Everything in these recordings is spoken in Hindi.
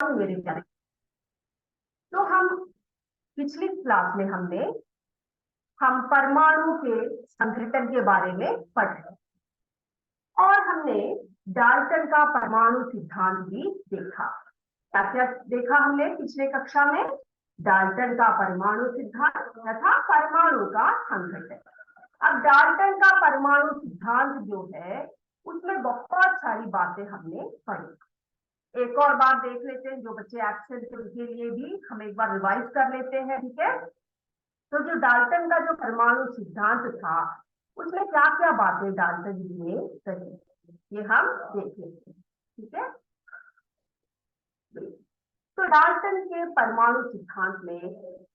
परमाणु मेरे प्यारे। तो हम पिछली क्लास में हम परमाणु के संघटन के बारे में पढ़ रहे और हमने डाल्टन का परमाणु सिद्धांत भी देखा। क्या क्या देखा हमने पिछले कक्षा में? डाल्टन का परमाणु सिद्धांत तथा परमाणु का संघटन। अब डाल्टन का परमाणु सिद्धांत जो है उसमें बहुत सारी बातें हमने पढ़ी। एक और बात देख लेते हैं, जो बच्चे एब्सेंट थे उनके लिए भी हम एक बार रिवाइज कर लेते हैं, ठीक है? तो जो डाल्टन का जो परमाणु सिद्धांत था उसमें क्या क्या बातें डाल्टन जी ने कही, ये हम देख लेते हैं, ठीक है? तो डाल्टन के परमाणु सिद्धांत में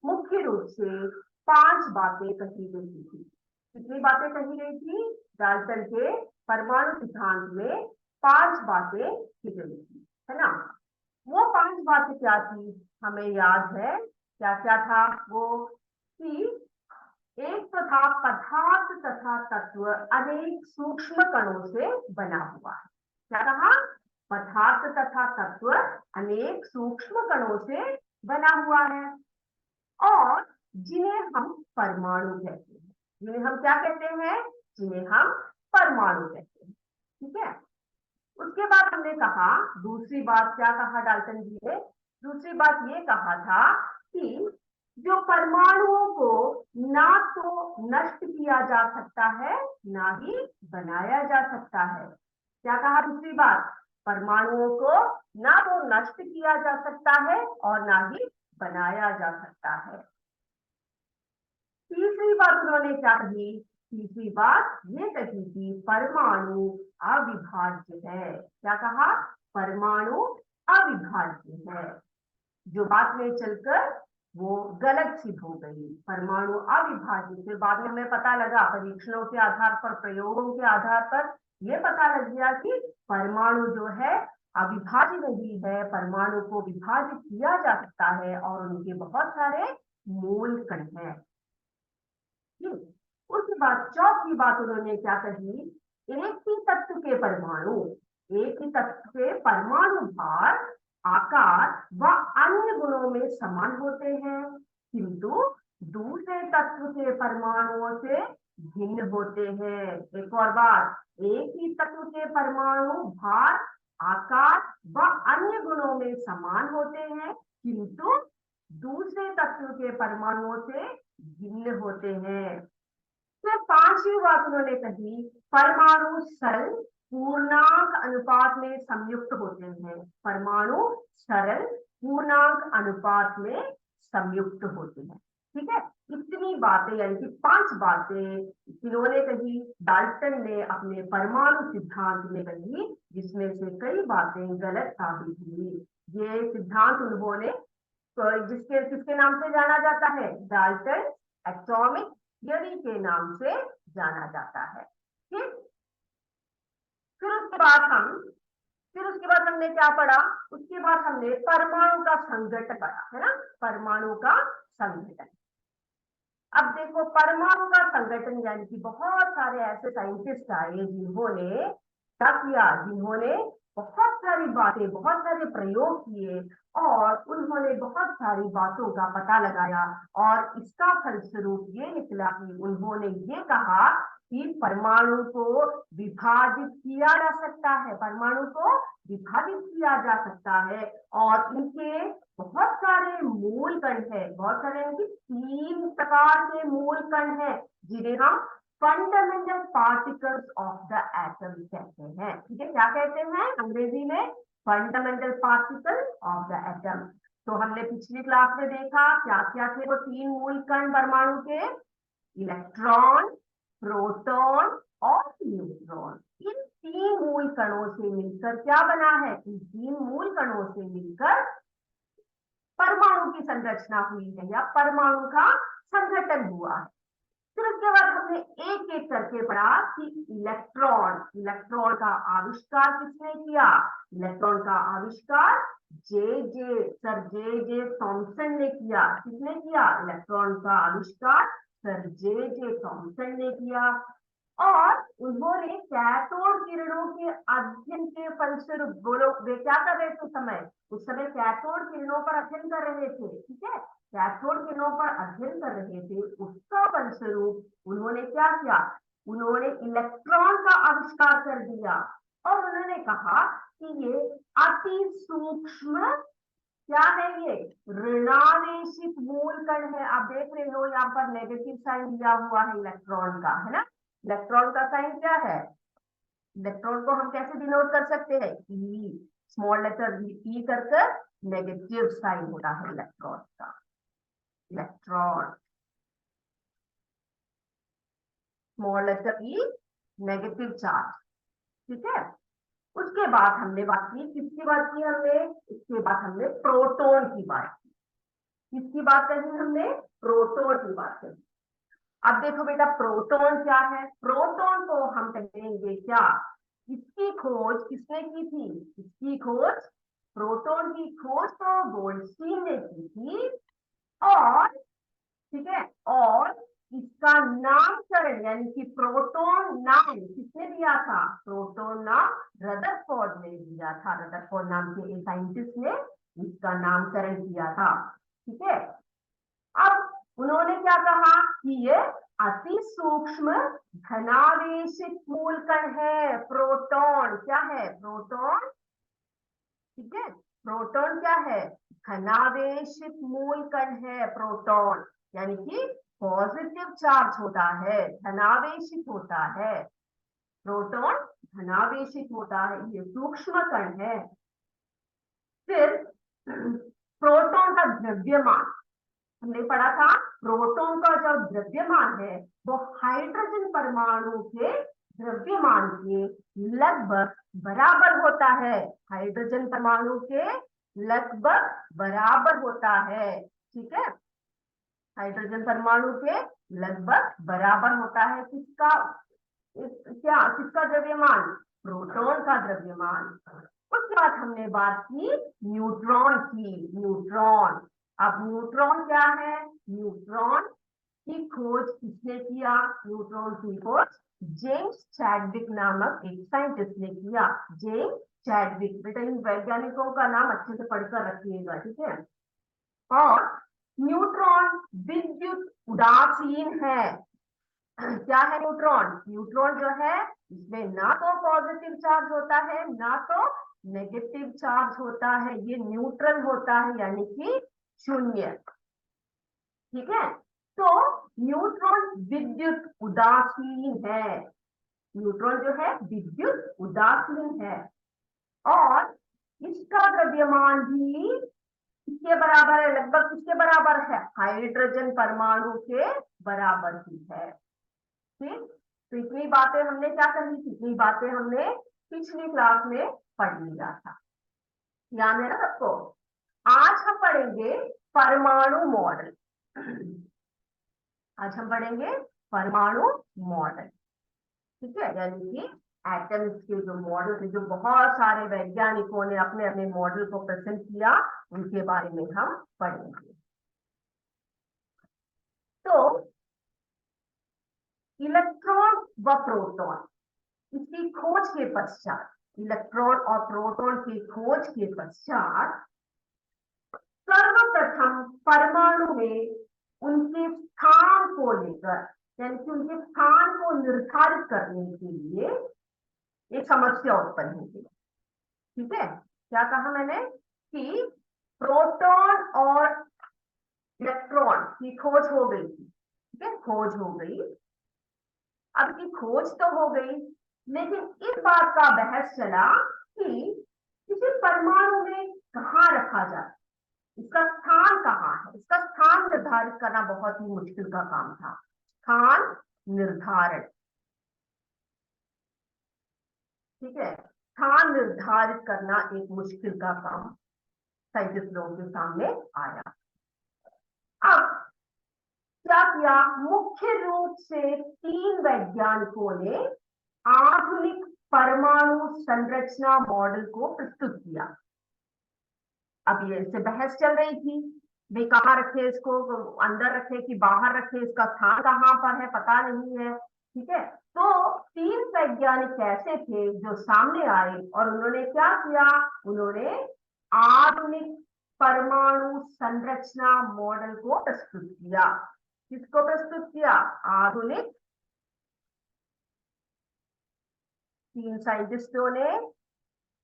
मुख्य रूप से 5 बातें कही गई थी। कितनी बातें कही गई थी? डाल्टन के परमाणु सिद्धांत में 5 बातें की गई थी, है ना? वो 5 बातें क्या थी हमें याद है? क्या क्या था वो? कि एक पदार्थ तथा तत्व अनेक सूक्ष्म कणों से बना हुआ है। क्या कहा? पदार्थ तथा तत्व अनेक सूक्ष्म कणों से बना हुआ है और जिन्हें हम परमाणु कहते हैं। जिन्हें हम क्या कहते हैं? जिन्हें हम परमाणु कहते हैं, ठीक है? उसके बाद हमने कहा, दूसरी बात क्या कहा डाल्टन जी ने? दूसरी बात ये कहा था कि जो परमाणुओं को ना तो नष्ट किया जा सकता है ना ही बनाया जा सकता है। क्या कहा दूसरी बात? परमाणुओं को ना तो नष्ट किया जा सकता है और ना ही बनाया जा सकता है। तीसरी बात उन्होंने क्या कही? तीसरी बात ये कही कि परमाणु अविभाज्य है। क्या कहा? परमाणु अविभाज्य है, जो बाद में चलकर वो गलत सिद्ध हो गई। परमाणु अविभाज्य से बाद में हमें पता लगा, परीक्षणों के आधार पर, प्रयोगों के आधार पर ये पता लग गया कि परमाणु जो है अविभाज्य नहीं है, परमाणु को विभाजित किया जा सकता है और उनके बहुत सारे मूल कण हैं। उसके बाद चौथी बात उन्होंने क्या कही? एक ही तत्व के परमाणु, एक ही तत्व के परमाणु भार, आकार व अन्य गुणों में समान होते हैं, किंतु दूसरे तत्व के परमाणुओं से भिन्न होते हैं। एक और बात, एक ही तत्व के परमाणु भार, आकार व अन्य गुणों में समान होते हैं, किंतु दूसरे तत्व के परमाणुओं से भिन्न होते हैं। फिर 5वीं बात उन्होंने कही, परमाणु सरल पूर्णांक अनुपात में संयुक्त होते हैं। परमाणु सरल पूर्णांक अनुपात में संयुक्त होते हैं, ठीक है? इतनी बातें, यानी कि 5 बातें इन्होंने कही, डाल्टन ने अपने परमाणु सिद्धांत में कही, जिसमें से कई बातें गलत साबित हुई। ये सिद्धांत उन्होंने जिसके किसके नाम से जाना जाता है? डाल्टन एटॉमिक थियरी के नाम से जाना जाता है, ठीक? फिर उसके बाद हमने क्या पढ़ा? उसके बाद हमने परमाणु का संघटन पढ़ा, है ना? परमाणु का संघटन। अब देखो, परमाणु का संघटन यानी कि बहुत सारे ऐसे साइंटिस्ट आए जिन्होंने क्या किया? जिन्होंने बहुत सारी बातें, बहुत सारे प्रयोग किए और उन्होंने बहुत सारी बातों का पता लगाया और इसका फलस्वरूप ये निकला कि उन्होंने ये कहा कि परमाणु को विभाजित किया जा सकता है, परमाणु को विभाजित किया जा सकता है और इनके बहुत सारे मूल कण है, बहुत सारे 3 प्रकार के मूल कण है जिन्हें हम fundamental particles of the atom कहते हैं, ठीक है? क्या कहते हैं अंग्रेजी में? Fundamental particle of the atom. तो हमने पिछली क्लास में देखा क्या क्या थे वो 3 मूल कण परमाणु के? इलेक्ट्रॉन, प्रोटॉन और न्यूट्रॉन। इन 3 मूल कणों से मिलकर क्या बना है? इन 3 मूल कणों से मिलकर परमाणु की संरचना हुई है या परमाणु का संघटन हुआ है। फिर उसके बाद हमने एक एक करके पढ़ा कि इलेक्ट्रॉन का आविष्कार किसने किया? इलेक्ट्रॉन का आविष्कार सर जे जे थॉमसन ने किया। किसने किया? इलेक्ट्रॉन का आविष्कार सर जे जे थॉमसन ने किया। और उन्होंने कैथोड किरणों के अध्ययन के फलस्वरूप, बोलो वे क्या कर रहे थे उस समय कैथोड किरणों पर अध्ययन कर रहे थे, ठीक है, कैथोड किरणों पर अध्ययन कर रहे थे। उसका फलस्वरूप उन्होंने क्या किया, उन्होंने इलेक्ट्रॉन का आविष्कार कर दिया और उन्होंने कहा कि ये अति सूक्ष्म क्या है, ये ऋणावेशित मूल कण है। आप देख रहे हो यहाँ पर नेगेटिव साइन दिया हुआ है इलेक्ट्रॉन का, है ना। इलेक्ट्रॉन का साइन क्या है, इलेक्ट्रॉन को हम कैसे डिनोट कर सकते हैं, ई, स्मॉल लेटर ई कर कर नेगेटिव साइन होता है इलेक्ट्रॉन का, इलेक्ट्रॉन स्मॉल लेटर ई नेगेटिव चार्ज, ठीक है। उसके बाद हमने बात की, किसकी बात की हमने, इसके बाद हमने प्रोटॉन की बात की। किसकी बात कही हमने, प्रोटॉन की बात कही। अब देखो बेटा प्रोटॉन क्या है, प्रोटॉन को हम कहेंगे क्या, इसकी खोज किसने की थी, इसकी खोज, प्रोटॉन की खोज तो गोल्डस्टीन ने की थी, और ठीक है, और इसका नामकरण यानी कि प्रोटॉन नाम किसने दिया था, प्रोटॉन नाम रदरफोर्ड ने दिया था, रदरफोर्ड नाम के एक साइंटिस्ट ने इसका नामकरण किया था, ठीक है। अब उन्होंने क्या कहा कि ये अति सूक्ष्म धनावेशित मूलकण है, प्रोटॉन क्या है, प्रोटॉन, ठीक है, प्रोटॉन क्या है, धनावेशित मूलकण है प्रोटॉन, यानी कि पॉजिटिव चार्ज होता है, धनावेशित होता है, प्रोटॉन धनावेशित होता है, ये सूक्ष्म कण है। फिर प्रोटॉन का द्रव्यमान हमने पढ़ा था, प्रोटॉन का जो द्रव्यमान है वो हाइड्रोजन परमाणु के द्रव्यमान के लगभग बराबर होता है, हाइड्रोजन परमाणु के लगभग बराबर होता है, ठीक है, हाइड्रोजन परमाणु के लगभग बराबर होता है, किसका, क्या, किसका द्रव्यमान, प्रोटॉन का द्रव्यमान। उसके बाद हमने बात की न्यूट्रॉन की, न्यूट्रॉन। अब न्यूट्रॉन क्या है, न्यूट्रॉन की खोज किसने किया, न्यूट्रॉन की खोज जेम्स चैडविक नामक एक साइंटिस्ट ने किया, जेम्स चैडविक। बेटा इन वैज्ञानिकों का नाम अच्छे से पढ़कर रखिएगा, ठीक है। और न्यूट्रॉन विद्युत उदासीन है, क्या है न्यूट्रॉन, न्यूट्रॉन जो है इसमें ना तो पॉजिटिव चार्ज होता है ना तो नेगेटिव चार्ज होता है, ये न्यूट्रल होता है यानी कि शून्य, ठीक है। तो न्यूट्रॉन विद्युत उदासीन है, न्यूट्रॉन जो है विद्युत उदासीन है, और इसका द्रव्यमान भी किसके बराबर है, लगभग किसके बराबर है, हाइड्रोजन परमाणु के बराबर ही है, ठीक। तो इतनी बातें हमने क्या कही थी, इतनी बातें हमने पिछली क्लास में पढ़ लिया था, याद है ना सबको। आज हम पढ़ेंगे परमाणु मॉडल, आज हम पढ़ेंगे परमाणु मॉडल, ठीक है, यानी कि एटम्स के जो मॉडल थे, जो बहुत सारे वैज्ञानिकों ने अपने अपने मॉडल को प्रेजेंट किया, उनके बारे में हम पढ़ेंगे। तो इलेक्ट्रॉन व प्रोटॉन, इसकी खोज के पश्चात, इलेक्ट्रॉन और प्रोटॉन की खोज के पश्चात सर्वप्रथम परमाणु में उनके स्थान को लेकर, यानी कि उनके स्थान को निर्धारित करने के लिए एक समस्या उत्पन्न होगी, ठीक है। क्या कहा मैंने कि प्रोटॉन और इलेक्ट्रॉन की खोज हो गई थी, ठीक है, खोज हो गई। अब की खोज तो हो गई, लेकिन इस बात का बहस चला कि इसे परमाणु में कहाँ रखा जाए, इसका स्थान कहाँ है, इसका स्थान निर्धारित करना बहुत ही मुश्किल का काम था, स्थान निर्धारण, ठीक है, स्थान निर्धारित करना एक मुश्किल का काम साइंटिस्ट लोगों के सामने आया। अब क्या किया, मुख्य रूप से 3 वैज्ञानिकों ने आधुनिक परमाणु संरचना मॉडल को प्रस्तुत किया। अब ये इससे बहस चल रही थी, वे कहाँ रखे इसको, अंदर रखे कि बाहर रखे, इसका स्थान कहाँ पर है पता नहीं है, ठीक है। तो तीन वैज्ञानिक ऐसे थे जो सामने आए और उन्होंने क्या किया, उन्होंने आधुनिक परमाणु संरचना मॉडल को प्रस्तुत किया। किसको प्रस्तुत किया? आधुनिक, तीन साइंटिस्टों ने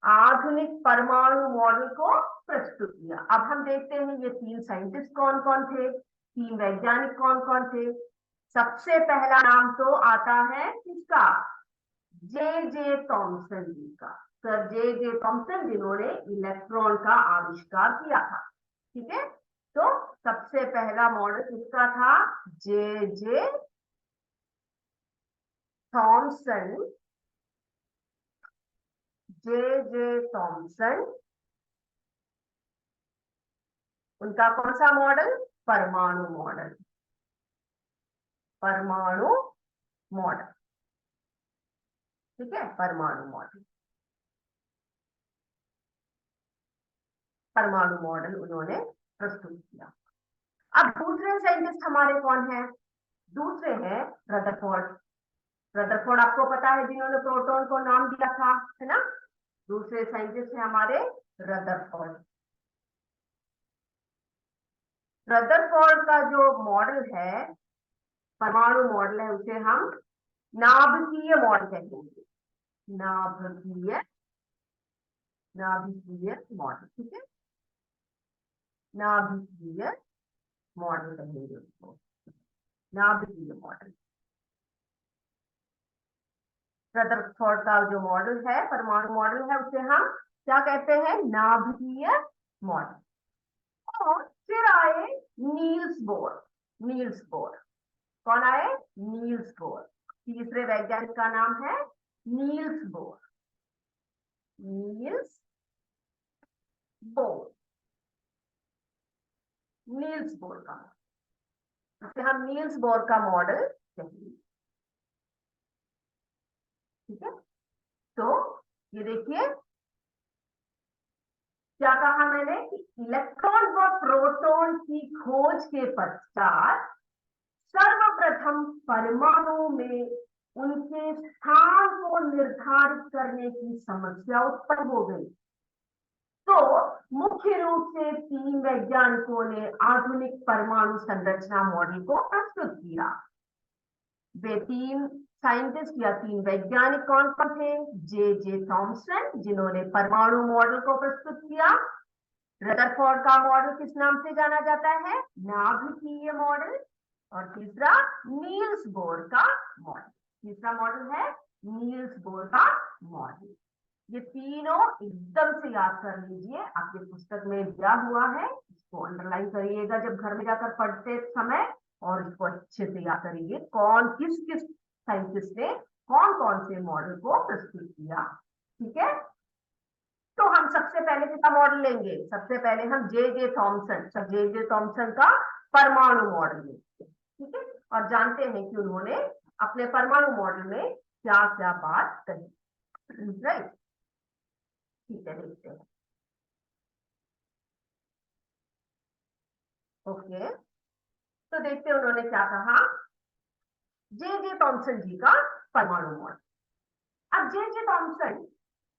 आधुनिक परमाणु मॉडल को प्रस्तुत किया। अब हम देखते हैं ये तीन साइंटिस्ट कौन कौन थे, तीन वैज्ञानिक कौन कौन थे। सबसे पहला नाम तो आता है किसका? जे जे थॉमसन जी का। सर जे जे थॉमसन जिन्होंने इलेक्ट्रॉन का आविष्कार किया था। ठीक है, तो सबसे पहला मॉडल किसका था? जे जे थॉमसन, जे जे थॉमसन, उनका कौन सा मॉडल? परमाणु मॉडल, परमाणु मॉडल। ठीक है, परमाणु मॉडल, परमाणु मॉडल उन्होंने प्रस्तुत किया। अब दूसरे साइंटिस्ट हमारे कौन है? दूसरे हैं रदरफोर्ड। रदरफोर्ड आपको पता है जिन्होंने प्रोटॉन को नाम दिया था, है ना। दूसरे साइंटिस्ट हैं हमारे रदरफोर्ड। रदरफोर्ड का जो मॉडल है, परमाणु मॉडल है, उसे हम नाभिकीय मॉडल कहेंगे। नाभिकीय, नाभिकीय मॉडल। ठीक है, नाभिकीय मॉडल कहेंगे उसको, नाभिकीय मॉडल। रदरफोर्ड का जो मॉडल है, परमाणु मॉडल है, उसे हम क्या कहते हैं? नाभिकीय मॉडल। और फिर आए नील्स बोर। नील्स बोर कौन आए? Niels Bohr. तीसरे वैज्ञानिक का नाम है Niels Bohr. Niels Bohr, Niels Bohr का, इसे हम नील्स बोर का मॉडल कहेंगे। ठीक है, तो ये देखिए क्या कहा मैंने कि इलेक्ट्रॉन व प्रोटॉन की खोज के पश्चात सर्वप्रथम परमाणु में उनके स्थान को निर्धारित करने की समस्या उत्पन्न हो गई। तो मुख्य रूप से तीन वैज्ञानिकों ने आधुनिक परमाणु संरचना मॉडल को प्रस्तुत किया। वे तीन साइंटिस्ट या तीन वैज्ञानिक कौन कौन थे? जे जे थॉमसन जिन्होंने परमाणु मॉडल को प्रस्तुत किया। रदरफोर्ड का मॉडल किस नाम से जाना जाता है? नाभिकीय मॉडल। और तीसरा नील्स बोर का मॉडल। तीसरा मॉडल है नील्स बोर का मॉडल। ये तीनों एकदम से याद कर लीजिए, आपके पुस्तक में दिया हुआ है, इसको अंडरलाइन करिएगा जब घर में जाकर पढ़ते समय, और इसको अच्छे से याद करिए कौन किस किस साइंटिस्ट ने कौन कौन से मॉडल को प्रस्तुत किया। ठीक है, तो हम सबसे पहले किसका मॉडल लेंगे? सबसे पहले हम जे जे थॉमसन, सब जे जे थॉमसन का परमाणु मॉडल लेंगे। ठीक है, और जानते हैं कि उन्होंने अपने परमाणु मॉडल में क्या क्या बात कही। राइट, ठीक है, देखते हैं। ओके, तो देखते हैं उन्होंने क्या कहा। जे जे थॉमसन जी का परमाणु मॉडल। अब जे जे थॉमसन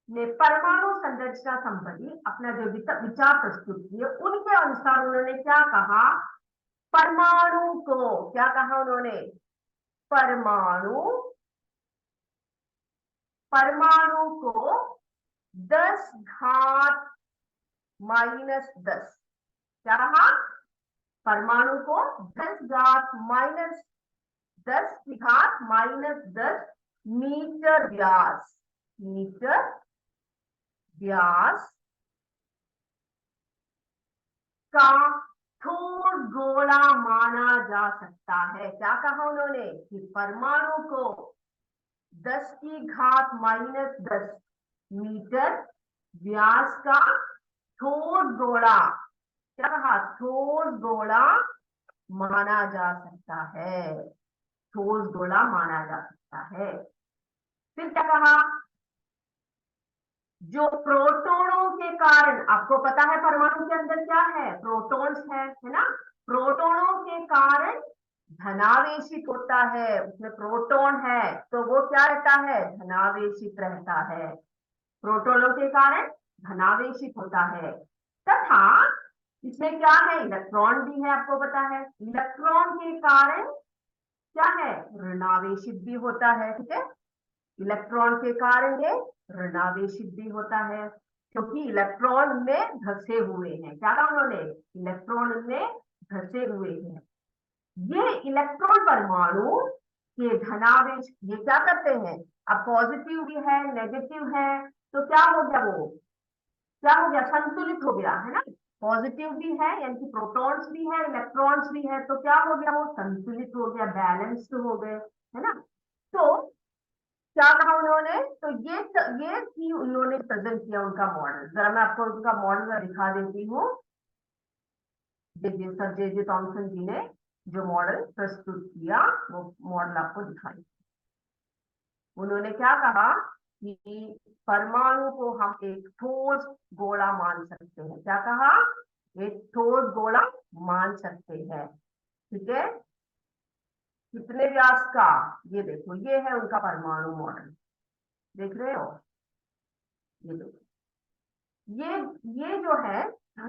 ने परमाणु संरचना संबंधी अपना जो विचार प्रस्तुत किए, उनके अनुसार उन्होंने क्या कहा? परमाणु को क्या कहा उन्होंने? परमाणु, परमाणु को 10 घात -10, क्या कहा? परमाणु को 10 घात -10 की घात -10 मीटर व्यास, मीटर व्यास का ठोस गोला माना जा सकता है। क्या कहा उन्होंने? कि परमाणु को 10 की घात -10 मीटर व्यास का ठोस गोला, क्या कहा? ठोस गोला माना जा सकता है, ठोस गोला माना जा सकता है। फिर क्या कहा? जो प्रोटोनों के कारण, आपको पता है परमाणु के अंदर क्या है? प्रोटॉन्स है ना। प्रोटोनों के कारण धनावेशित होता है, उसमें प्रोटॉन है, तो वो क्या रहता है, धनावेशित रहता है। प्रोटॉनों के कारण धनावेशित होता है। तथा इसमें क्या है, इलेक्ट्रॉन भी है, आपको पता है। इलेक्ट्रॉन के कारण क्या है, ऋणावेशित भी होता है। ठीक है, इलेक्ट्रॉन के कारण ये ऋणावेशित भी होता है, क्योंकि इलेक्ट्रॉन में धसे हुए हैं। क्या कहा उन्होंने, इलेक्ट्रॉन में धसे हुए हैं। ये इलेक्ट्रॉन परमाणु के धनावेश ये क्या करते हैं, अब पॉजिटिव भी है नेगेटिव है, तो क्या हो गया, वो क्या हो गया, संतुलित हो गया, है ना। पॉजिटिव भी है यानी कि प्रोटॉन्स भी है इलेक्ट्रॉन्स भी है, तो क्या हो गया, वो संतुलित हो गया, बैलेंस्ड हो गए, है ना। तो क्या कहा उन्होंने, तो ये थी उन्होंने प्रेजेंट किया उनका मॉडल। जरा मैं आपको उनका मॉडल दिखा देती हूँ। सर जे थॉमसन जी ने जो मॉडल प्रस्तुत किया, वो मॉडल आपको दिखाई। उन्होंने क्या कहा कि परमाणु को हम एक ठोस गोला मान सकते हैं। क्या कहा, एक ठोस गोला मान सकते हैं। ठीक है, कितने व्यास का, ये देखो, ये है उनका परमाणु मॉडल, देख रहे हो, ये देखो, ये जो है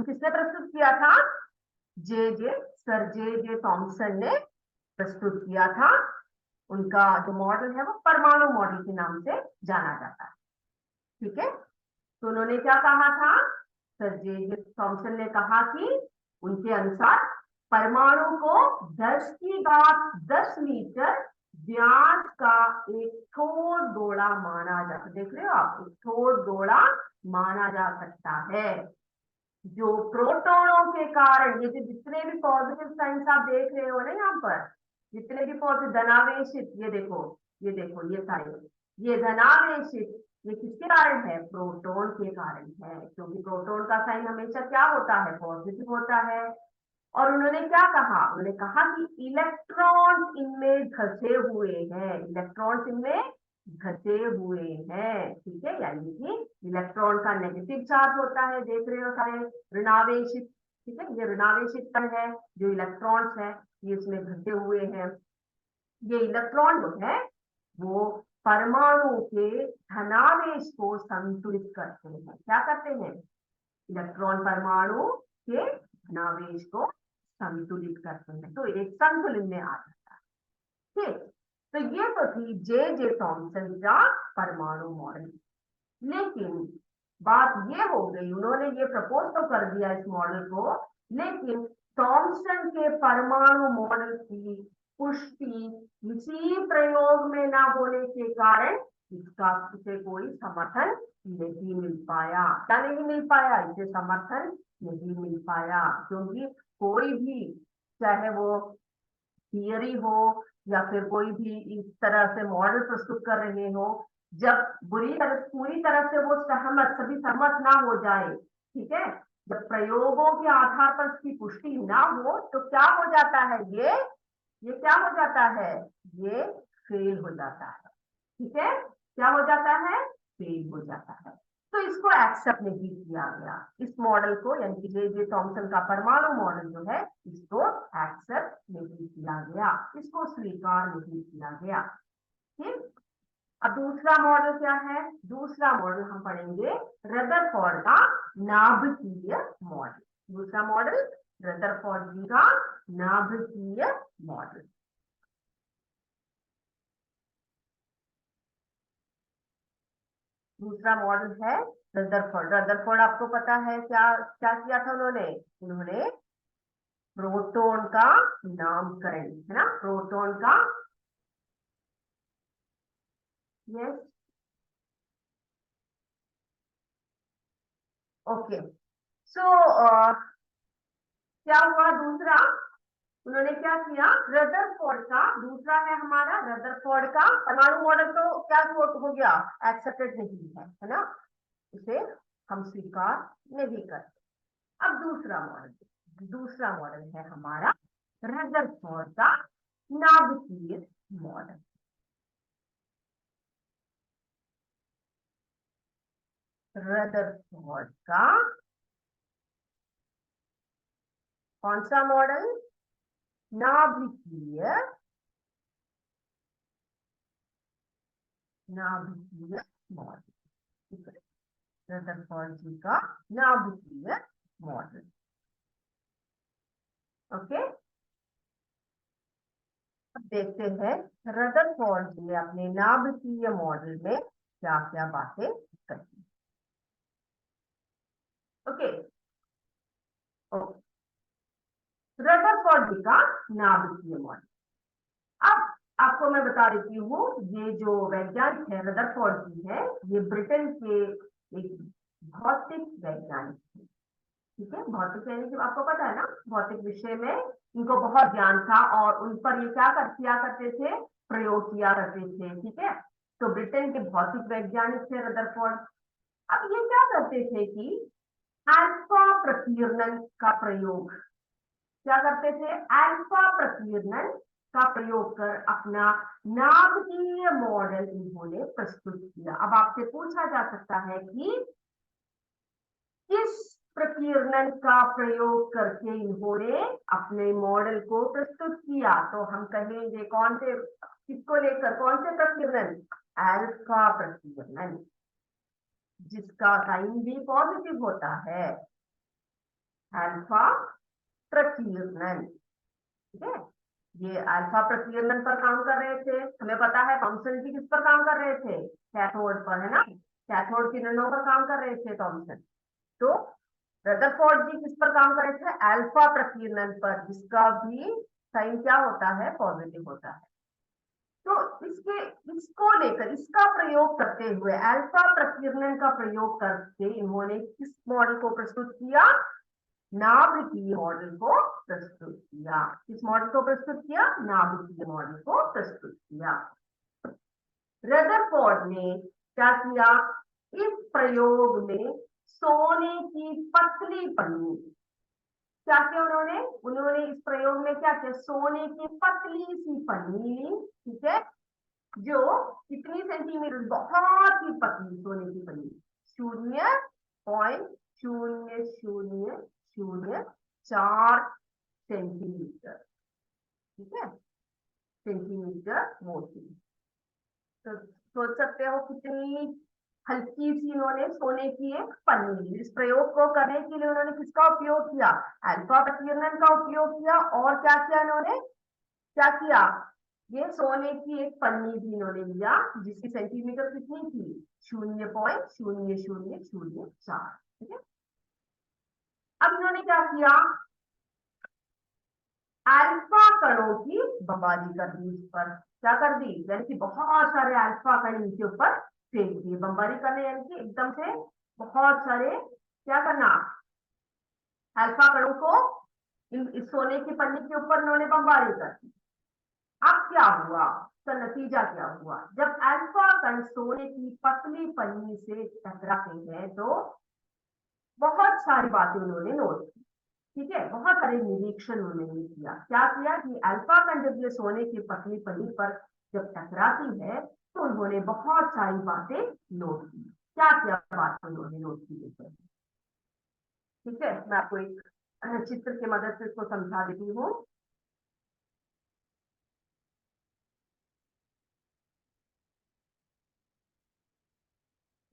किसने प्रस्तुत किया था, सर जे थॉमसन ने प्रस्तुत किया था। उनका जो मॉडल है वो परमाणु मॉडल के नाम से जाना जाता है। ठीक है, तो उन्होंने क्या कहा था, सर जे थॉमसन ने कहा कि उनके अनुसार परमाणु को 10 मीटर व्यास का एक ठोस गोला माना जा, देख रहे हो आप, एक ठोस गोला माना जा सकता है, जो प्रोटॉनों के कारण, ये जितने भी पॉजिटिव साइंस आप देख रहे हो ना यहाँ पर, जितने भी पॉजिटिव धनावेशित, ये सारे, ये धनावेशित, ये किसके कारण है, प्रोटॉन के कारण है, क्योंकि प्रोटॉन का साइन हमेशा क्या होता है, पॉजिटिव होता है। और उन्होंने क्या कहा, उन्होंने कहा कि इलेक्ट्रॉन इनमें धसे हुए हैं, इलेक्ट्रॉन इनमें धसे हुए हैं। ठीक है, यानी कि इलेक्ट्रॉन का नेगेटिव चार्ज होता है, देख रहे हो सारे ऋणावेशित। ठीक है, ये ऋणावेशित कण है, जो इलेक्ट्रॉन्स है ये इसमें धसे हुए हैं। ये इलेक्ट्रॉन जो है वो परमाणु के धनावेश को संतुलित करते हैं। क्या करते हैं, इलेक्ट्रॉन परमाणु के धनावेश को संतुलित करते हैं, तो एक संतुलन में आ जाता है। ठीक, तो ये तो थी जे थॉमसन का परमाणु मॉडल। लेकिन बात ये हो गई, उन्होंने ये प्रपोज तो कर दिया इस मॉडल को, लेकिन थॉमसन के परमाणु मॉडल की पुष्टि इसी प्रयोग में ना होने के कारण इसका इसे कोई समर्थन नहीं मिल पाया। क्या नहीं मिल पाया, इसे समर्थन नहीं मिल पाया, क्योंकि कोई भी, चाहे वो थियरी हो या फिर कोई भी इस तरह से मॉडल प्रस्तुत कर रहे हो, जब पूरी तरह से वो सभी सहमत ना हो जाए, ठीक है, जब प्रयोगों के आधार पर इसकी पुष्टि ना हो, तो क्या हो जाता है, ये क्या हो जाता है, ये फेल हो जाता है। ठीक है, क्या हो जाता है, फेल हो जाता है। तो इसको एक्सेप्ट नहीं किया गया, इस मॉडल को, यानी कि जे थॉमसन का परमाणु मॉडल जो है, इसको एक्सेप्ट नहीं किया गया, इसको स्वीकार नहीं किया गया। ठीक, अब दूसरा मॉडल क्या है, दूसरा मॉडल हम पढ़ेंगे रदरफोर्ड का नाभिकीय मॉडल। दूसरा मॉडल रदरफोर्ड जी का नाभिकीय मॉडल। दूसरा मॉडल है रदरफोर्ड। रदरफोर्ड आपको पता है क्या क्या किया था उन्होंने, उन्होंने प्रोटॉन का नामकरण, है ना, प्रोटॉन का, यस, ओके। सो क्या हुआ दूसरा, उन्होंने क्या किया, रदरफोर्ड का दूसरा है हमारा, रदरफोर्ड का परमाणु मॉडल तो क्या हो गया, एक्सेप्टेड नहीं है ना, इसे हम स्वीकार नहीं करते। अब दूसरा मॉडल है हमारा रदरफोर्ड का नाभिकीय मॉडल। रदरफोर्ड का कौन सा मॉडल, नाभिकीय नाभिकीय मॉडल, रदरफोर्ड जी का नाभिकीय मॉडल। ओके, अब देखते हैं रदरफोर्ड जी ने अपने नाभिकीय मॉडल में क्या क्या बातें कही। ओके, रदरफोर्ड जी का नाभिकीय मॉडल। अब आपको मैं बता देती हूँ, ये जो वैज्ञानिक है रदरफोर्ड जी है, ये ब्रिटेन के एक भौतिक वैज्ञानिक है। ठीक है, भौतिक यानी कि आपको पता है ना, भौतिक विषय में इनको बहुत ज्ञान था और उन पर ये किया करते थे, प्रयोग किया करते थे। ठीक है, तो ब्रिटेन के भौतिक वैज्ञानिक थे रदरफोर्ड। अब ये क्या करते थे कि अल्फा प्रकीर्णन का प्रयोग, क्या करते थे, अल्फा प्रकीर्णन का प्रयोग कर अपना नाभिकीय मॉडल इन्होंने प्रस्तुत किया। अब आपसे पूछा जा सकता है कि किस प्रकीर्णन का प्रयोग करके इन्होंने अपने मॉडल को प्रस्तुत किया, तो हम कहेंगे कौन से, किसको लेकर, कौन से प्रकीर्णन, अल्फा प्रकीर्णन, जिसका साइन भी पॉजिटिव होता है, अल्फा प्रकीर्णन। ठीक है, ये अल्फा प्रकीर्णन पर काम कर रहे थे। हमें पता है थॉमसन जी किस पर काम कर रहे थे, कैथोड पर, है ना, कैथोड किरणों पर काम कर रहे थे थॉमसन। तो रदरफोर्ड जी किस पर काम कर रहे थे, अल्फा प्रकीर्णन पर, जिसका भी साइन क्या होता है, पॉजिटिव होता है। तो इसको लेकर, इसका प्रयोग करते हुए, अल्फा प्रकीर्णन का प्रयोग करके इन्होंने किस मॉडल को प्रस्तुत किया, नाभिकीय मॉडल को प्रस्तुत किया। किस मॉडल को प्रस्तुत किया, नाभिकीय मॉडल को प्रस्तुत किया। रदरफोर्ड ने क्या किया, इस प्रयोग में सोने की पतली पन्नी, क्या किया उन्होंने, उन्होंने इस प्रयोग में क्या किया, सोने की पतली सी पन्नी ली। ठीक है, जो कितनी सेंटीमीटर, बहुत ही पतली सोने की पन्नी, 0.0004 सेंटीमीटर। ठीक है, सेंटीमीटर मोटी। तो सोच सकते हो कितनी हल्की सी इन्होंने सोने की एक पन्नी ली। इस प्रयोग को करने के लिए उन्होंने किसका उपयोग किया, अल्फा प्रकीर्णन का उपयोग किया। और क्या किया इन्होंने, क्या किया, ये सोने की एक पन्नी भी इन्होंने लिया, जिसकी सेंटीमीटर कितनी थी, 0.0004। ठीक है, अब इन्होंने क्या किया, अल्फा कणों की बमबारी कर दी इस पर। क्या कर दी, यानी कि बहुत सारे अल्फा कण इनके ऊपर फेंक दिए। बमबारी करने यानी कि एकदम से बहुत सारे, क्या करना, अल्फा कणों को इस सोने की पन्नी के ऊपर इन्होंने बमबारी कर दी। अब क्या हुआ, तो नतीजा क्या हुआ, जब अल्फा कण सोने की पतली पन्नी से टकराते हैं तो बहुत सारी बातें उन्होंने नोट की। ठीक है, बहुत सारे निरीक्षण उन्होंने किया। क्या किया कि अल्फा कण जब ये सोने की पतली पन्नी पर जब टकराती है तो उन्होंने बहुत सारी बातें नोट की। क्या क्या बातें उन्होंने नोट की, ठीक है, मैं आपको एक चित्र की मदद से इसको समझा देती हूँ।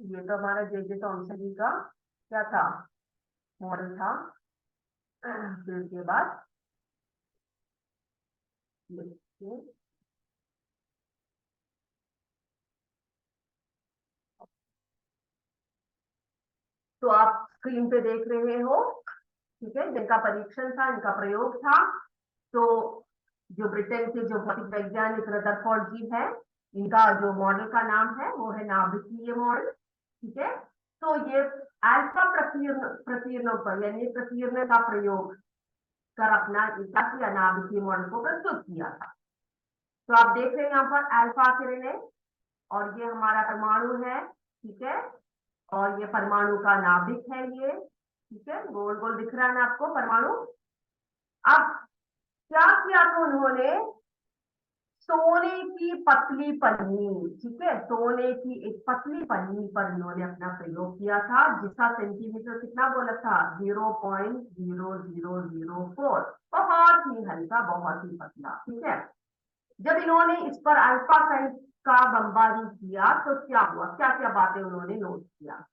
ये तो हमारा जे थॉमसन जी का क्या था, मॉडल था। फिर उसके बाद देखिए, तो आप स्क्रीन पे देख रहे हो, ठीक है, जिनका परीक्षण था, इनका प्रयोग था। तो जो ब्रिटेन के जो भौतिक वैज्ञानिक रदरफोर्ड जी है, इनका जो मॉडल का नाम है वो है नाभिकीय मॉडल। ठीक है, तो ये अल्फा प्रकीर्णों पर, यानी प्रकीर्णन का प्रयोग कर अपना क्या नाभिकीय मॉडल को प्रस्तुत किया था। तो आप देख रहे हैं यहाँ पर अल्फा किरणें, और ये हमारा परमाणु है। ठीक है, और ये परमाणु का नाभिक है ये। ठीक है, गोल गोल दिख रहा है ना आपको परमाणु। अब क्या किया था उन्होंने, सोने की पतली पन्नी, ठीक है, सोने की एक पतली पन्नी पर इन्होंने अपना प्रयोग किया था, जिसका सेंटीमीटर कितना बोला था, 0.0004, बहुत ही हल्का, बहुत ही पतला, ठीक है। जब इन्होंने इस पर अल्फा कण का बमबारी किया तो क्या हुआ, क्या क्या बातें उन्होंने नोट किया।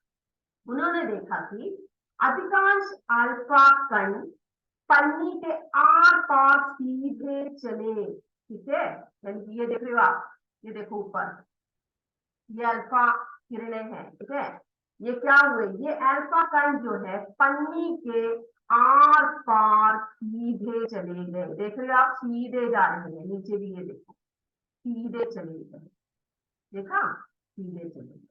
उन्होंने देखा कि अधिकांश अल्फा कण पन्नी के आर पार सीधे चले, ठीक है, यानी कि ये देख रहे हो आप, ये देखो ऊपर, ये अल्फा किरणें हैं, ठीक है, ये क्या हुए, ये अल्फा कण जो है पन्नी के आर पार सीधे चले गए, देख रहे हो आप, सीधे जा रहे हैं, नीचे भी ये देखो, सीधे चले गए, देखा, सीधे चले गए,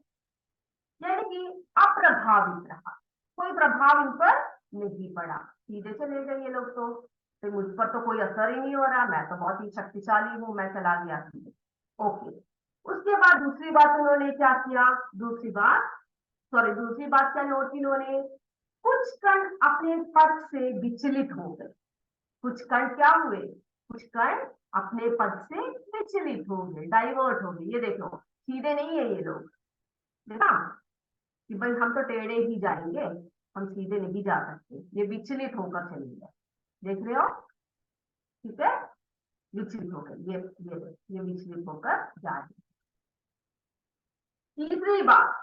यानी कि अप्रभावित रहा, कोई प्रभाव इन पर नहीं पड़ा, सीधे चले गए ये लोग, तो मुझ पर तो कोई असर ही नहीं हो रहा, मैं तो बहुत ही शक्तिशाली हूं, मैं चला गया सीधे। ओके, उसके बाद दूसरी बात उन्होंने क्या किया, दूसरी बात, सॉरी, दूसरी बात क्या नोट की इन्होंने, कुछ कण अपने पथ से विचलित हो गए, कुछ कण क्या हुए, कुछ कण अपने पथ से विचलित हो गए, डाइवर्ट हो गए, ये देखो सीधे नहीं है ये लोग, देखा, कि भाई हम तो टेढ़े ही जाएंगे, हम सीधे नहीं जा सकते, ये विचलित होकर चले गए, देख रहे हो, ठीक है, विचलित होकर, ये विचलित होकर जा रहे। तीसरी बात,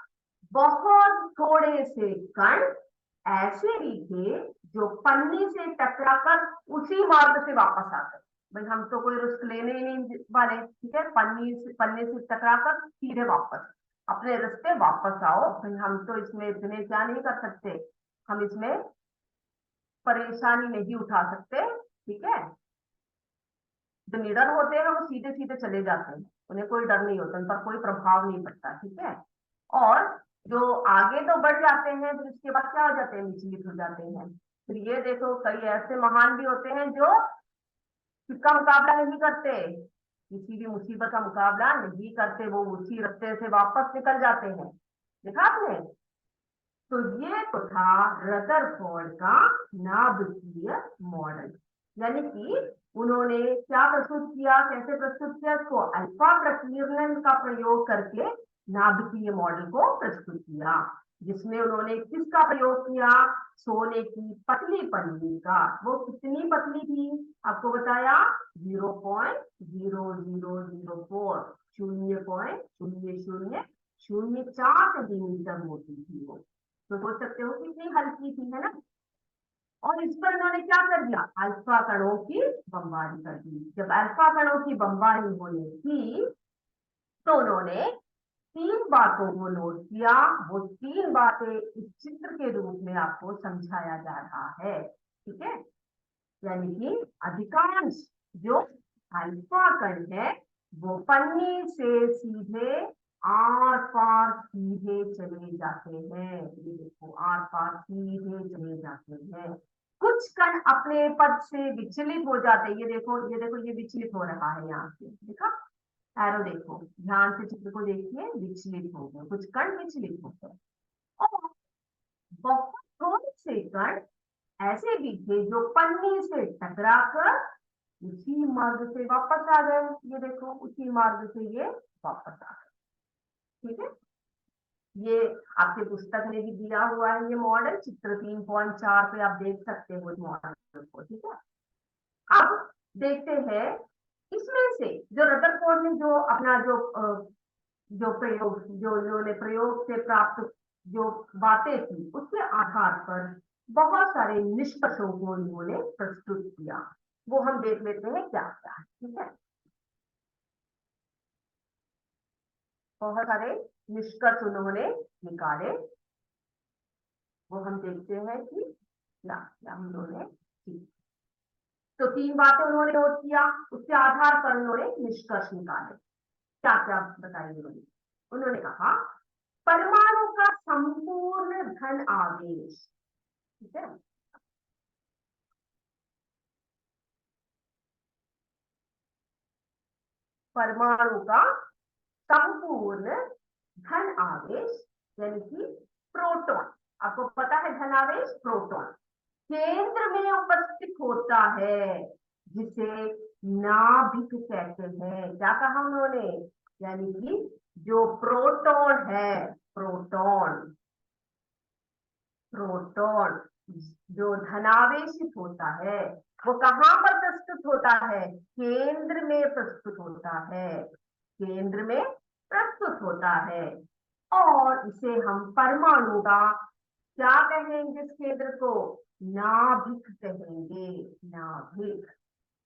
बहुत थोड़े से कण ऐसे भी थे जो पन्नी से टकराकर उसी मार्ग से वापस आ गए, भाई हम तो कोई रिस्क लेने ही नहीं वाले, ठीक है, पन्नी से टकराकर सीधे वापस अपने रास्ते वापस आओ, भाई हम तो इसमें इतने क्या नहीं कर सकते, हम इसमें परेशानी नहीं उठा सकते, ठीक है, जो निडर होते हैं वो सीधे सीधे चले जाते हैं, उन्हें कोई डर नहीं होता, उन पर कोई प्रभाव नहीं पड़ता, ठीक है, और जो आगे तो बढ़ जाते हैं फिर उसके बाद क्या हो जाते हैं, विचलित हो जाते हैं। फिर ये देखो कई ऐसे महान भी होते हैं जो किसका मुकाबला नहीं करते, किसी भी मुसीबत का मुकाबला नहीं करते, वो उसी रास्ते से वापस निकल जाते हैं, देखा आपने। तो ये तो था रदरफोर्ड का नाभिकीय मॉडल, यानी कि उन्होंने क्या प्रस्तुत किया, कैसे प्रस्तुत किया, इसको अल्फा प्रकीर्णन का प्रयोग करके नाभिकीय मॉडल को प्रस्तुत किया, जिसमें उन्होंने किसका प्रयोग किया, सोने की पतली पन्नी का, वो कितनी पतली थी, आपको बताया 0.0004, 0.0004 सेंटीमीटर मोटी थी वो, तो सोच सकते हो कितनी हल्की थी, है ना। और इस पर इन्होंने क्या कर दिया, अल्फा कणों की बमबारी कर दी, जब अल्फा कणों की बमबारी होने की तो उन्होंने तीन बातों को नोट किया, वो तीन बातें इस चित्र के रूप में आपको समझाया जा रहा है, ठीक है, यानी कि अधिकांश जो अल्फा कण है वो पन्नी से सीधे आर पार सीधे चले जाते हैं, ये देखो आर पार सीधे चले जाते हैं, कुछ कण अपने पद से विचलित हो जाते हैं, ये देखो, ये देखो, ये विचलित हो रहा है यहाँ से, देखा, एरो देखो, ध्यान से चित्र को देखिए, विचलित हो गए, कुछ कण विचलित हो गए, और बहुत थोड़े से कण ऐसे भी थे जो पन्नी से टकराकर उसी मार्ग से वापस आ गए, ये देखो उसी मार्ग से ये वापस आ गए, ठीक है, ये आपके पुस्तक में भी दिया हुआ है, ये मॉडल चित्र 3.4 पे आप देख सकते हो इस मॉडल को, ठीक है। अब देखते हैं इसमें से जो रदरफोर्ड ने जो अपना जो प्रयोग, जो उन्होंने प्रयोग से प्राप्त जो बातें थी उसके आधार पर बहुत सारे निष्कर्षों को उन्होंने प्रस्तुत किया, वो हम देख लेते हैं क्या क्या है, ठीक है, बहुत सारे निष्कर्ष उन्होंने निकाले, वो हम देखते हैं कि क्या उन्होंने की, तो तीन बातें उन्होंने नोट किया, उसके आधार पर उन्होंने निष्कर्ष निकाले, क्या क्या बताइए उन्होंने, उन्होंने कहा परमाणु का संपूर्ण धन आवेश, ठीक है, परमाणु का संपूर्ण धन आवेश यानी कि प्रोटॉन, आपको पता है धन आवेश प्रोटॉन केंद्र में उपस्थित होता है, जिसे नाभिक कहते हैं। क्या कहा उन्होंने? यानी कि जो प्रोटॉन है, प्रोटॉन, प्रोटॉन जो धनावेशित होता है वो कहाँ पर प्रस्तुत होता है? केंद्र में प्रस्तुत होता है, केंद्र में प्रस्तुत होता है। और इसे हम परमाणु का क्या कहेंगे? इस केंद्र को नाभिक कहेंगे, नाभिक।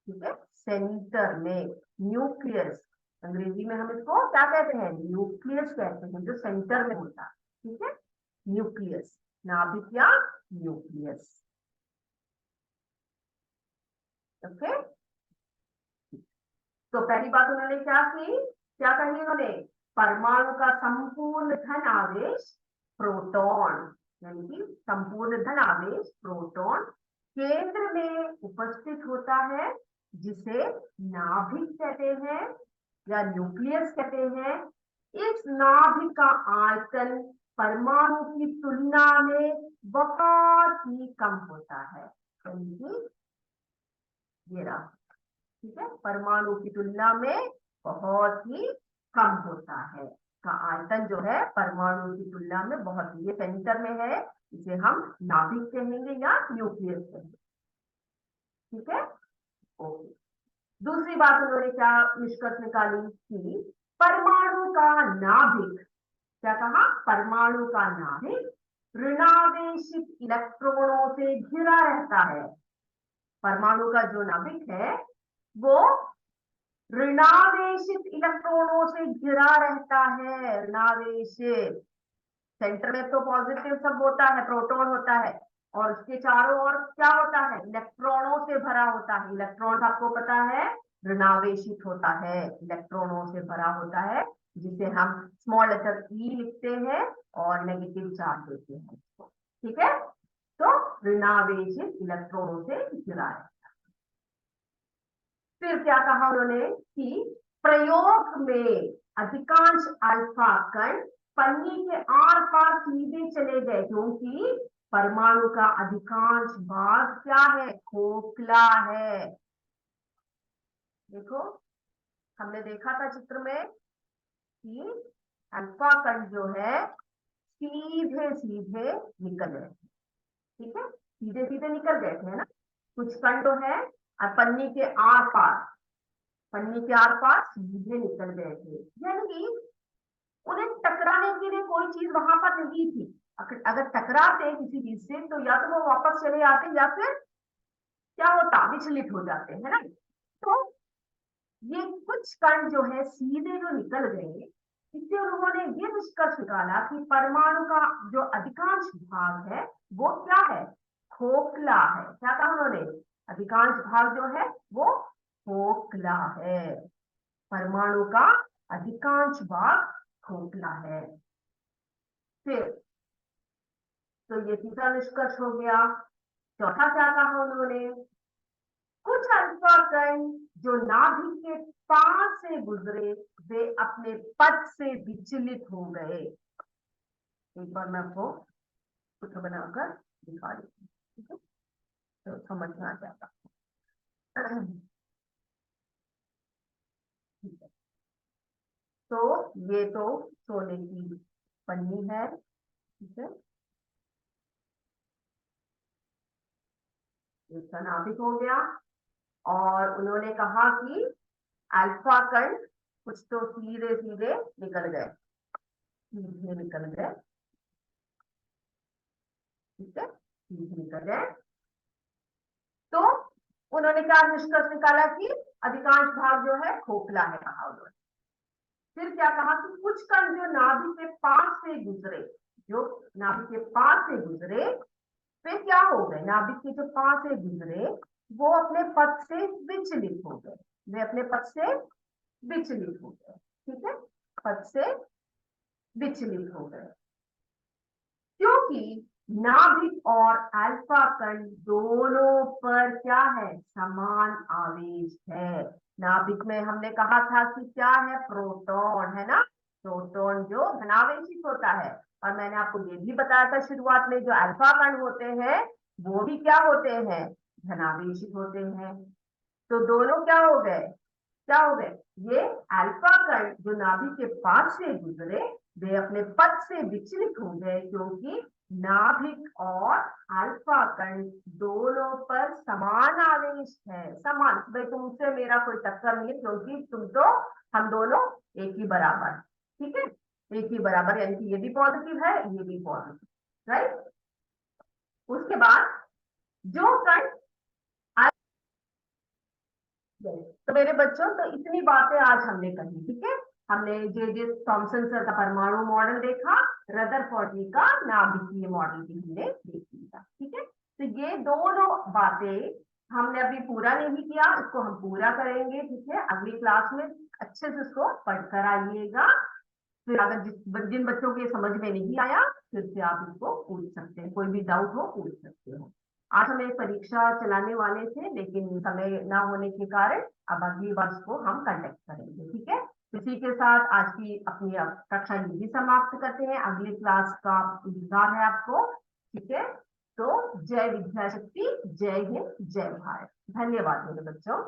ठीक है, सेंटर में, न्यूक्लियस, अंग्रेजी में हम इसको क्या कहते हैं? न्यूक्लियस कहते हैं, जो सेंटर में होता है। ठीक है, न्यूक्लियस, नाभिक या न्यूक्लियस। ओके, तो पहली बात उन्होंने क्या की, क्या कही उन्होंने? परमाणु का संपूर्ण धन आवेश प्रोटॉन, यानी कि संपूर्ण धन आवेश प्रोटॉन केंद्र में उपस्थित होता है, जिसे नाभिक कहते हैं या न्यूक्लियस कहते हैं। इस नाभिक का आयतन परमाणु की तुलना में बहुत ही कम होता है, यानी कि ये रहा। ठीक है, परमाणु की तुलना में बहुत ही कम होता है, का आयतन जो है परमाणु की तुलना में बहुत ही, ये सेंटर में है, इसे हम नाभिक कहेंगे या न्यूक्लियस कहेंगे। ठीक है, ओके। दूसरी बात उन्होंने क्या निष्कर्ष निकाली कि परमाणु का नाभिक, क्या कहा? परमाणु का नाभिक ऋणावेशित इलेक्ट्रॉनों से घिरा रहता है। परमाणु का जो नाभिक है वो ऋणावेशित इलेक्ट्रॉनों से घिरा रहता है, ऋणावेशित। सेंटर में तो पॉजिटिव सब होता है, प्रोटॉन होता है, और उसके चारों ओर क्या होता है? इलेक्ट्रॉनों से भरा होता है। इलेक्ट्रॉन आपको पता है ऋणावेशित होता है, इलेक्ट्रॉनों से भरा होता है, जिसे हम स्मॉल लेटर ई लिखते हैं और नेगेटिव चार्ज देते हैं। ठीक है, तो ऋणावेशित इलेक्ट्रॉनों से घिरा है। फिर क्या कहा उन्होंने कि प्रयोग में अधिकांश अल्फा कण पन्नी के आर पार सीधे चले गए, क्योंकि परमाणु का अधिकांश भाग क्या है? खोखला है। देखो, हमने देखा था चित्र में कि अल्फा कण जो है सीधे सीधे निकल गए। ठीक है, सीधे सीधे निकल गए थे ना। कुछ कण तो है पन्नी के आर पार, पन्नी के आर पार सीधे निकल गए थे, यानी कि उन्हें टकराने के लिए कोई चीज वहां पर नहीं थी। अगर टकराते किसी चीज से तो या तो वो वापस चले आते या फिर क्या होता? विचलित हो जाते हैं ना। तो ये कुछ कण जो है सीधे जो निकल गए, इससे उन्होंने ये निष्कर्ष निकाला कि परमाणु का जो अधिकांश भाग है वो क्या है? खोखला है। क्या कहा उन्होंने? अधिकांश भाग जो है वो खोखला है, परमाणु का अधिकांश भाग खोखला है। फिर तो ये तीसरा निष्कर्ष हो गया। चौथा क्या कहा उन्होंने? कुछ अल्फा कण जो नाभिक के पास से गुजरे वे अपने पथ से विचलित हो गए। एक बार मैं आपको चित्र बनाकर दिखा देती हूँ, ठीक है, तो समझ में आ जाएगा। ठीक है, तो ये तो सोने की पन्नी है। ठीक है, इसका नाभिक हो गया। और उन्होंने कहा कि अल्फा कण कुछ तो सीधे सीधे निकल गए, सीधे निकल गए। ठीक है, सीधे निकल गए। तो उन्होंने क्या निष्कर्ष निकाला कि अधिकांश भाग जो है खोखला है, कहा उन्होंने। फिर क्या कहा कि कुछ कण जो नाभि के पास से गुजरे, जो नाभि के पास से गुजरे वे क्या हो गए? नाभिक के जो पास से गुजरे वो अपने पथ से विचलित हो गए, वे अपने पथ से विचलित हो गए। ठीक है, पथ से विचलित हो गए, क्योंकि नाभिक और अल्फा कण दोनों पर क्या है? समान आवेश है। नाभिक में हमने कहा था कि क्या है? प्रोटॉन है ना, प्रोटॉन जो धनावेशित होता है। और मैंने आपको ये भी बताया था शुरुआत में, जो अल्फा कण होते हैं वो भी क्या होते हैं? धनावेशित होते हैं। तो दोनों क्या हो गए, क्या हो गए, ये अल्फा कण जो नाभि के पास से गुजरे वे अपने पथ से विचलित हो गए, क्योंकि नाभिक और अल्फा कण दोनों पर समान आवेश है। समान, भाई तुमसे मेरा कोई टक्कर नहीं है, क्योंकि तुम तो, हम दोनों एक ही बराबर, ठीक है, एक ही बराबर, यानी कि ये भी पॉजिटिव है, ये भी पॉजिटिव, राइट। उसके बाद जो कण, तो मेरे बच्चों, तो इतनी बातें आज हमने कही, ठीक है। हमने जे थॉमसन सर का परमाणु मॉडल देखा, रदरफोर्ड जी का नाभिकीय मॉडल भी हमने देख लिया, ठीक है। तो ये दोनों बातें हमने अभी पूरा नहीं किया, इसको हम पूरा करेंगे, ठीक है, अगली क्लास में अच्छे से इसको पढ़कर आइएगा। फिर अगर जिन बच्चों को ये समझ में नहीं आया, फिर से आप इसको पूछ सकते हैं, कोई भी डाउट हो पूछ सकते हो। आज हम एक परीक्षा चलाने वाले थे, लेकिन समय ना होने के कारण अब अगली बार इसको हम कंडक्ट करेंगे, ठीक है। इसी के साथ आज की अपनी कक्षा यही समाप्त करते हैं, अगली क्लास का इंतजार है आपको, ठीक है। तो जय विद्या शक्ति, जय हिंद, जय भारत। धन्यवाद मेरे बच्चों।